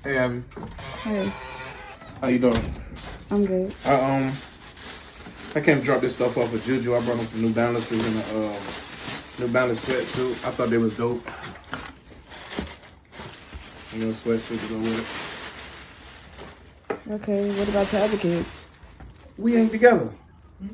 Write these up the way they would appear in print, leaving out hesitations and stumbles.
Hey, Abby. Hey, How you doing? I'm good. I came to drop this stuff off of Juju. I brought him some New Balances and a New Balance sweatsuit. I thought they was dope. Sweatsuit to go with Okay, what about your other kids? it. We ain't together.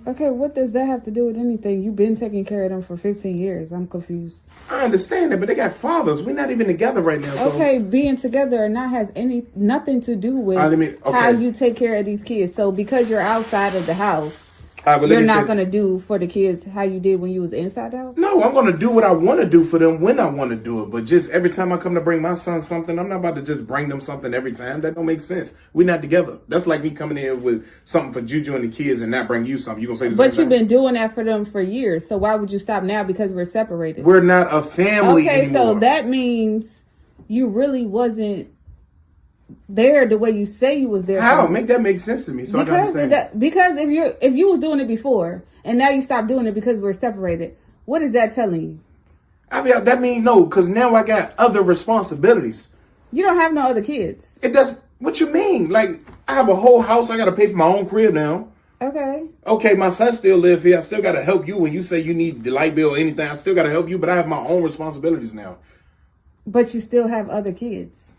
Okay, what does that have to do with anything? You've been taking care of them for 15 years. I'm confused. I understand that, but they got fathers. We're not even together right now. So Okay, being together or not has nothing to do with how you take care of these kids. So because you're outside of the house, you're not going to do for the kids how you did when you was inside the house? No, I'm going to do what I want to do for them when I want to do it. But just every time I come to bring my son something, I'm not about to just bring them something every time. That don't make sense. We're not together. That's like me coming in with something for Juju and the kids and not bring you something. You going to say the same But you've been doing that for them for years. So why would you stop now because we're separated? We're not a family anymore. Okay, so that means you really wasn't there the way you say you was there. How? Make that make sense to me so because I can understand. Because if you was doing it before and now you stopped doing it because we're separated, what is that telling you? That means no, because now I got other responsibilities. You don't have no other kids. It does. What you mean? Like, I have a whole house. I got to pay for my own crib now. Okay, my son still live here. I still got to help you when you say you need the light bill or anything. I still got to help you, but I have my own responsibilities now. But you still have other kids.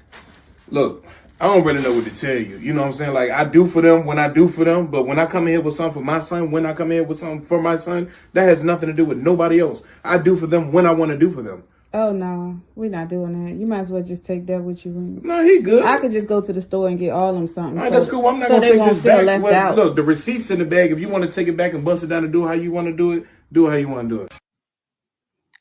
Look, I don't really know what to tell you. You know what I'm saying? Like, I do for them when I do for them, but when I come in here with something for my son, when I come in here with something for my son, that has nothing to do with nobody else. I do for them when I want to do for them. Oh, no, we're not doing that. You might as well just take that with you. No, he good. I could just go to the store and get all them something. All right, that's cool. I'm not going to take this back. Well, look, the receipt's in the bag. If you want to take it back and bust it down and do it how you want to do it, do it how you want to do it.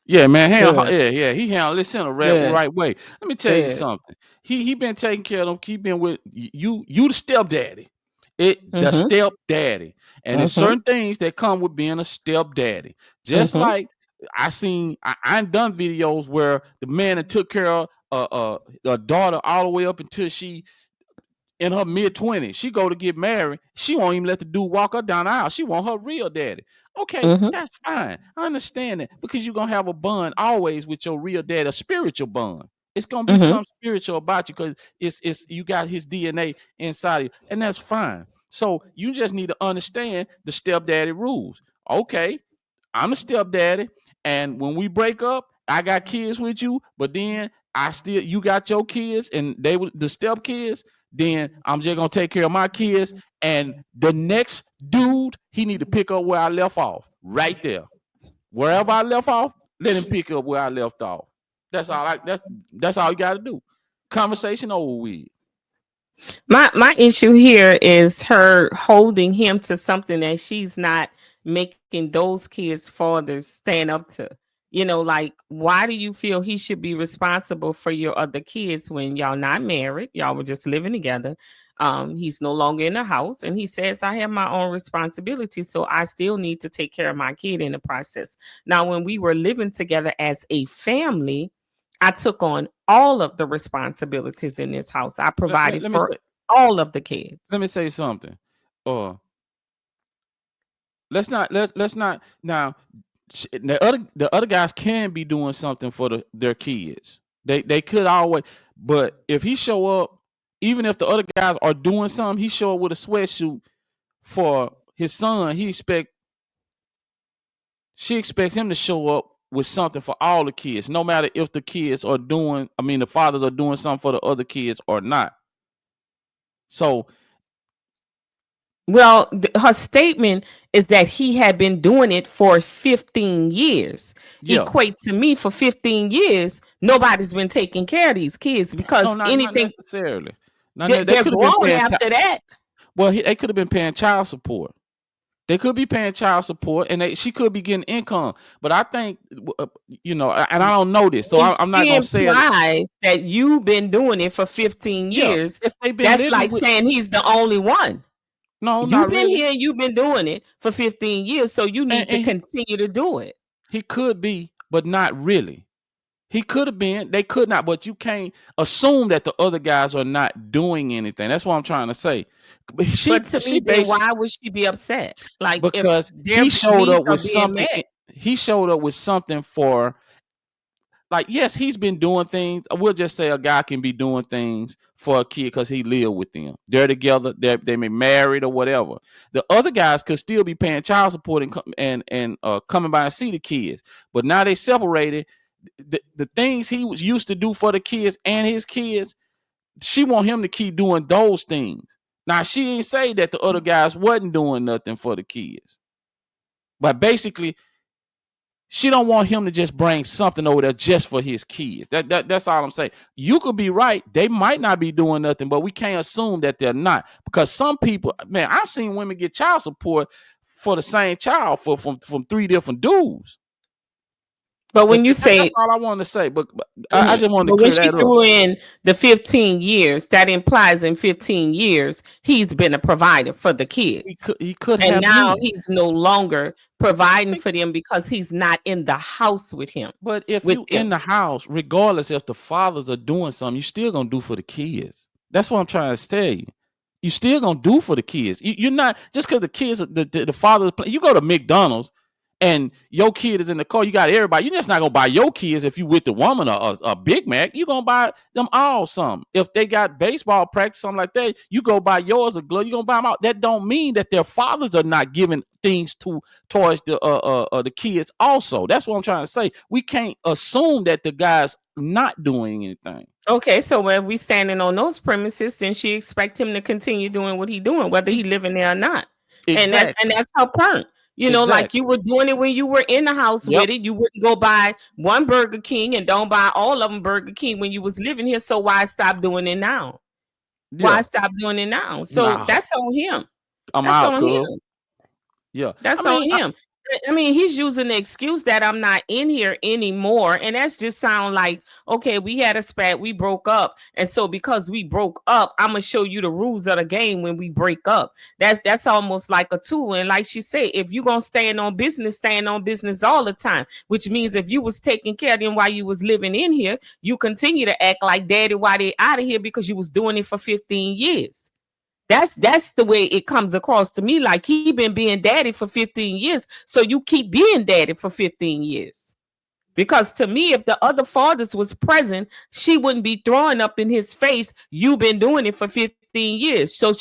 Yeah, man. He handled this in a right way. Let me tell you something. He been taking care of them. He been with you. You the stepdaddy. The stepdaddy. And there's certain things that come with being a stepdaddy. Just like I done videos where the man that took care of a daughter all the way up until she in her mid-20s. She go to get married. She won't even let the dude walk her down the aisle. She want her real daddy. Okay, that's fine. I understand that because you're going to have a bond always with your real dad, a spiritual bond. It's going to be something spiritual about you because it's you got his DNA inside of you, and that's fine. So you just need to understand the stepdaddy rules. Okay, I'm a stepdaddy, and when we break up, I got kids with you, but then you got your kids, and they were the step kids. Then I'm just gonna take care of my kids, and the next dude, he need to pick up where I left off, right there, wherever I left off. Let him pick up where I left off. That's all. That's all you got to do. Conversation over with. My issue here is her holding him to something that she's not making those kids' fathers stand up to. You know, like, why do you feel he should be responsible for your other kids when y'all not married? Y'all were just living together. He's no longer in the house, and he says, I have my own responsibility, so I still need to take care of my kid in the process. Now, when we were living together as a family, I took on all of the responsibilities in this house. I provided for all of the kids. Let me say something. Let's not now. The other guys can be doing something for their kids. They could always, but if he show up, even if the other guys are doing something, he show up with a sweatsuit for his son. She expects him to show up with something for all the kids, no matter if the kids are doing. I mean, the fathers are doing something for the other kids or not. So. Well, her statement is that he had been doing it for 15 years. Yeah. Equate to me for 15 years, nobody's been taking care of these kids because not necessarily. They're grown after that. Well, they could have been paying child support. They could be paying child support, and she could be getting income. But I think, and I don't know this, so I'm not going to say it. That you've been doing it for 15 years. Yeah, that's like saying he's the only one. No, you've been here and you've been doing it for 15 years, so you need to continue to do it. He could be, but not really. He could have been. They could not, but you can't assume that the other guys are not doing anything. That's what I'm trying to say. But why would she be upset? Like, because he showed up with something. He showed up with something for like, yes, he's been doing things. We'll just say a guy can be doing things for a kid because he live with them. They're together. They may married or whatever. The other guys could still be paying child support and coming by and see the kids. But now they separated. The things he was used to do for the kids and his kids, she want him to keep doing those things. Now, she ain't say that the other guys wasn't doing nothing for the kids. But basically, she don't want him to just bring something over there just for his kids. That's all I'm saying. You could be right. They might not be doing nothing, but we can't assume that they're not. Because some people, man, I've seen women get child support for the same child from 3 different dudes. But when you say, that's all I wanted to say. But I just wanted to clear that up. When she threw in the 15 years, that implies in 15 years he's been a provider for the kids. He could and have. Now he's no longer providing for them because he's not in the house with him. But if you in the house, regardless if the fathers are doing something, you still gonna do for the kids. That's what I'm trying to tell you. You still gonna do for the kids. You're not just because the kids, the fathers. You go to McDonald's and your kid is in the car, you got everybody. You're just not gonna buy your kids if you with the woman a Big Mac. You're gonna buy them all some. If they got baseball practice, something like that, you go buy yours a glove. You gonna buy them out. That don't mean that their fathers are not giving things towards the kids. Also, that's what I'm trying to say. We can't assume that the guy's not doing anything. Okay, so when we standing on those premises, then she expect him to continue doing what he doing, whether he living there or not. Exactly. And that's her point. You know, like you were doing it when you were in the house with it. You wouldn't go buy one Burger King and don't buy all of them Burger King when you was living here. So why stop doing it now? Why stop doing it now? So that's on him. I'm out, cool. Yeah, that's on him. I mean, he's using the excuse that I'm not in here anymore. And that's just sound like, okay, we had a spat, we broke up. And so because we broke up, I'm going to show you the rules of the game when we break up. That's almost like a tool. And like she said, if you're going to stand on business all the time, which means if you was taking care of them while you was living in here, you continue to act like daddy while they out of here because you was doing it for 15 years. That's the way it comes across to me. Like he been being daddy for 15 years. So you keep being daddy for 15 years. Because to me, if the other fathers was present, she wouldn't be throwing up in his face. You've been doing it for 15 years. So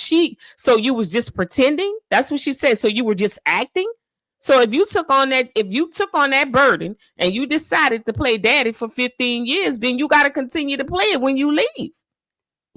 you was just pretending. That's what she said. So you were just acting. So if you took on that burden and you decided to play daddy for 15 years, then you got to continue to play it when you leave.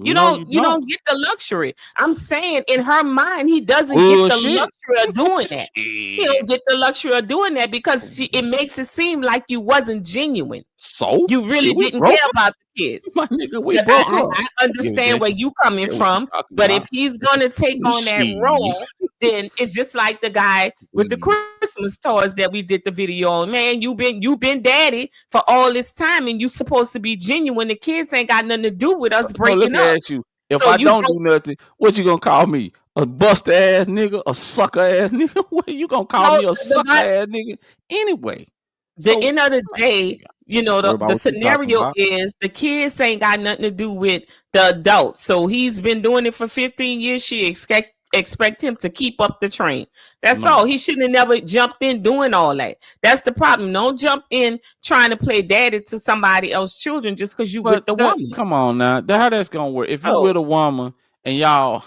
You don't get the luxury. I'm saying in her mind, he doesn't get the luxury of doing that. He don't get the luxury of doing that because it makes it seem like you wasn't genuine. So you really didn't care about the kids. My nigga, we broke up. I understand where you coming from, but if he's gonna take on that role, then it's just like the guy with the Christmas toys that we did the video on. Man, you've been daddy for all this time, and you supposed to be genuine. The kids ain't got nothing to do with us breaking up. At you. If I don't do nothing, what you gonna call me? A buster ass nigga, a sucker ass nigga? What you gonna call me, a sucker ass nigga? Anyway, the end of the day, you know, the scenario is the kids ain't got nothing to do with the adults. So he's been doing it for 15 years. She expect him to keep up the train. That's all. He shouldn't have never jumped in doing all that. That's the problem. Don't jump in trying to play daddy to somebody else's children just because you with the woman. Come on now. How that's gonna work? If you with a woman and y'all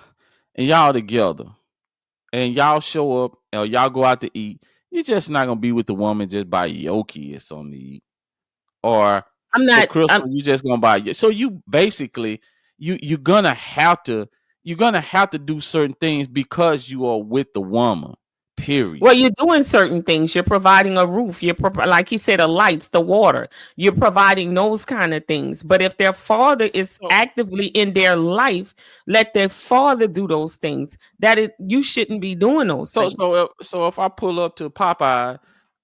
together and y'all show up or y'all go out to eat, you're just not gonna be with the woman just buy your kids something to eat. Or you just gonna buy it. So you basically you're gonna have to do certain things because you are with the woman. Period. Well, you're doing certain things. You're providing a roof. You're like he said, the lights, the water. You're providing those kind of things. But if their father is actively in their life, let their father do those things. You shouldn't be doing those things. So if I pull up to Popeye,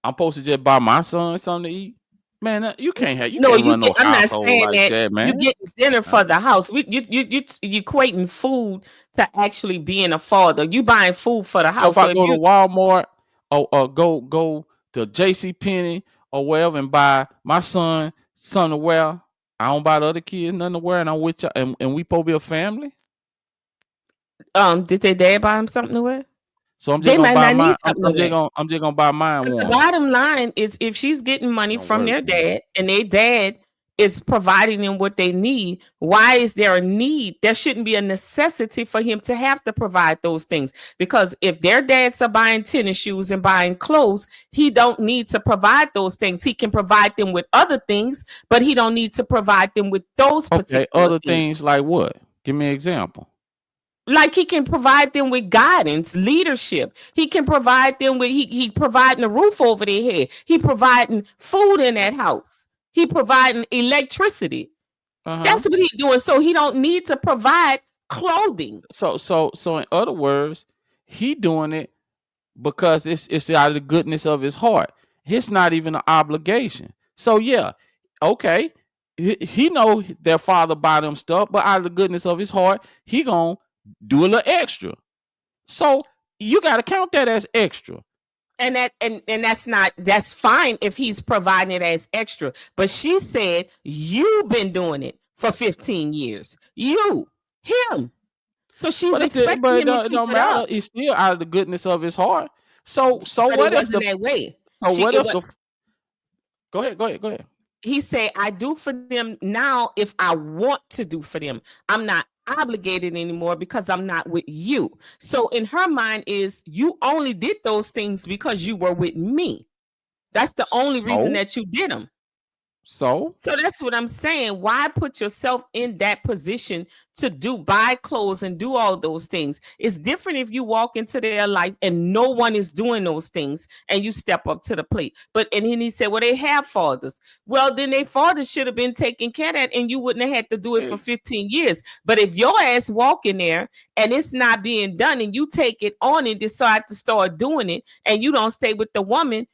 I'm supposed to just buy my son something to eat. Man, you can't have. I'm not saying like that, man. You get dinner for the house. You equating food to actually being a father. You buying food for the house. So if I go to Walmart or go to JCPenney or wherever and buy my son something to wear, I don't buy the other kids nothing to wear, and I'm with you, and we supposed to be a family. Did their dad buy him something to wear? So I'm just gonna buy mine. I'm just gonna buy mine. The bottom line is, if she's getting money from their dad and their dad is providing them what they need, why is there a need? There shouldn't be a necessity for him to have to provide those things, because if their dads are buying tennis shoes and buying clothes, he don't need to provide those things. He can provide them with other things, but he don't need to provide them with those particular other things. things like what? Give me an example. Like he can provide them with guidance, leadership. He can provide them with he providing a roof over their head. He providing food in that house. He providing electricity. That's what he's doing. So he don't need to provide clothing. So in other words, he doing it because it's out of the goodness of his heart. It's not even an obligation. So yeah, okay. He know their father buy them stuff, but out of the goodness of his heart, he gonna do a little extra. So you got to count that as extra. And that's fine if he's providing it as extra. But she said, you've been doing it for 15 years. Him. So she's expecting him to keep it up. It's still out of the goodness of his heart. So but what it if wasn't that way? So what if the Go ahead. He said, I do for them now if I want to do for them. I'm not obligated anymore because I'm not with you. So in her mind is, you only did those things because you were with me. That's the only reason that you did them. So that's what I'm saying. Why put yourself in that position to buy clothes and do all those things? It's different if you walk into their life and no one is doing those things and you step up to the plate. And then he said, well, they have fathers. Well, then their fathers should have been taking care of that and you wouldn't have had to do it for 15 years. But if your ass walk in there and it's not being done and you take it on and decide to start doing it and you don't stay with the woman,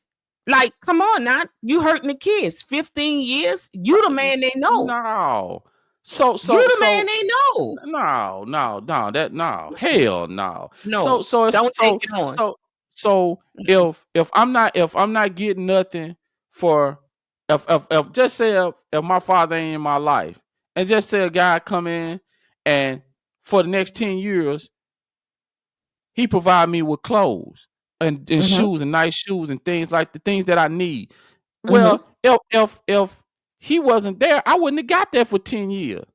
like, come on now, you hurting the kids. 15 years, you the man they know. No. You the man they know. No. Hell no. No. Don't take it on. So if I'm not getting nothing for if just say if my father ain't in my life, and just say a guy come in and for the next 10 years he provide me with clothes and shoes and nice shoes and things like the things that I need. Well, if he wasn't there, I wouldn't have got there for 10 years.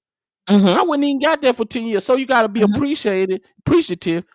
I wouldn't even got there for 10 years. So you got to be appreciative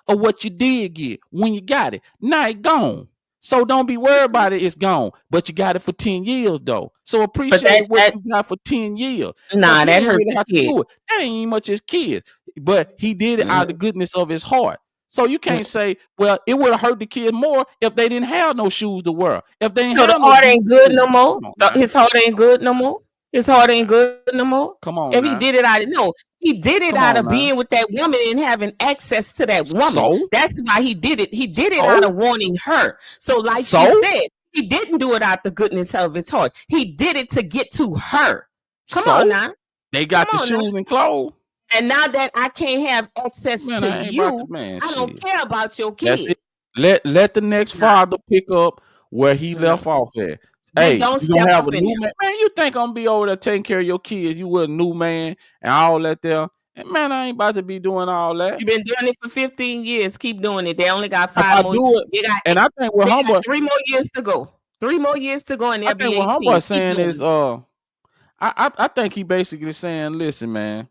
of what you did get when you got it. Now it's gone. So don't be worried about it. It's gone. But you got it for 10 years though. So appreciate what you got for 10 years. Nah, that hurt really have to do it. That ain't even much his kids. But he did it out of the goodness of his heart. So you can't say, well, it would have hurt the kid more if they didn't have no shoes to wear. If they ain't have the heart ain't good no more. His heart ain't good no more. His heart ain't good no more. Come on. If he did it out of being with that woman and having access to that woman. So? That's why he did it. He did it out of wanting her. So like she said, he didn't do it out the goodness of his heart. He did it to get to her. Come on now. They got the shoes and clothes. And now that I can't have access to you, I don't care about your kids. Let the next father pick up where he left off at. Hey, you don't have a new man. Man, you think I'm gonna be over there taking care of your kids? You with a new man and all that there. And man, I ain't about to be doing all that. You've been doing it for 15 years. Keep doing it. They only got 5 more. I think what Humble 3 more years to go. 3 more years to go, and they'll be 18. What Humble saying is, I think he basically saying, listen, man.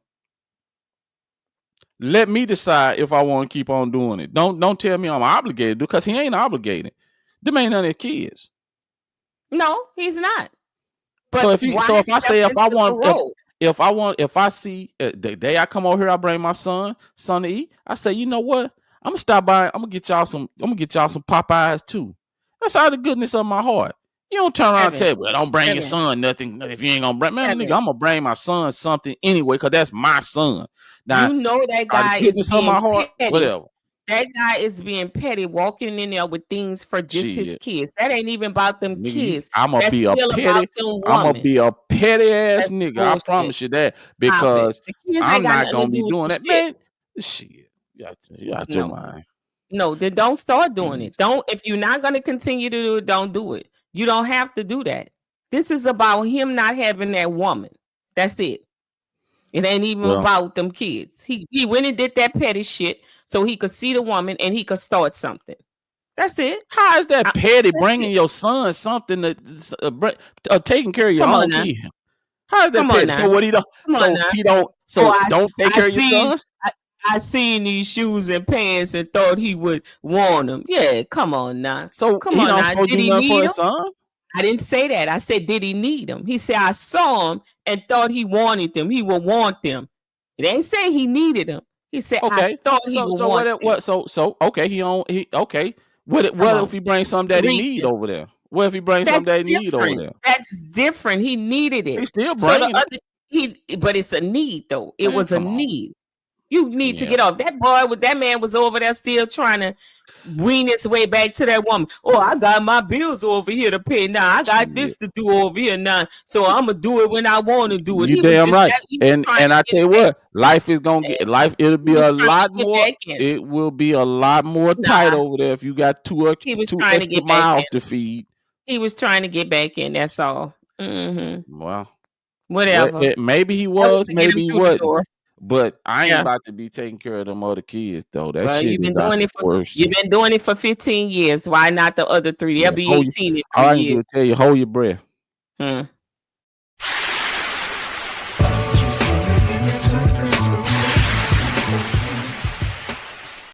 Let me decide if I want to keep on doing it. Don't tell me I'm obligated because he ain't obligated. Them ain't none of his kids. No, he's not. But if I see the day I come over here, I bring my son to eat. I say, you know what? I'm gonna stop by. I'm gonna get y'all some Popeyes too. That's out of the goodness of my heart. You don't turn around and tell me, well, don't bring your son nothing if you ain't gonna bring. Man, nigga, I'm gonna bring my son something anyway because that's my son. Now, you know that guy is being my heart, petty. Whatever. That guy is being petty, walking in there with things for just his kids. That ain't even about them kids. I'm gonna be a petty ass nigga. Bullshit. I promise you that because I'm not gonna be doing that, man. Shit, you got your mind. No, then don't start doing it. If you're not gonna continue to do it, don't do it. You don't have to do that. This is about him not having that woman. That's it. It ain't even about them kids. He went and did that petty shit so he could see the woman and he could start something. That's it. How is that petty? Bringing your son something taking care of your own kid. How is that Come on petty? now. So what he don't? Come on So now. he don't. So don't take care of your son. I seen these shoes and pants and thought he would want them. Yeah, come on now. So come he on don't now. supposed to Did do he nothing for need his them? son? I didn't say that. I said, did he need them? He said, I saw him and thought he wanted them. He would want them. It ain't saying he needed them. He said, Okay. I thought he would want them. So okay. Okay. What if he brings something that he need over there? What if he brings something that he need over there? That's different. He needed it. He's still bringing but it's a need though. It was a need. You need to Yeah. get off. That man was over there still trying to wean his way back to that woman. Oh, I got my bills over here to pay now. I got this to do over here now. So I'm gonna do it when I want to do it. You damn right. And I tell you what, life is gonna get life. It'll be a lot more. It will be a lot more tight over there if you got two extra miles to feed. He was trying to get back in. That's all. Well, whatever. Maybe he was. Maybe he wasn't. But I ain't about to be taking care of them other kids though. That shit is out the worst. You've been doing it for 15 years. Why not the other 3? They'll be 18 in 3 years. I can tell you, hold your breath.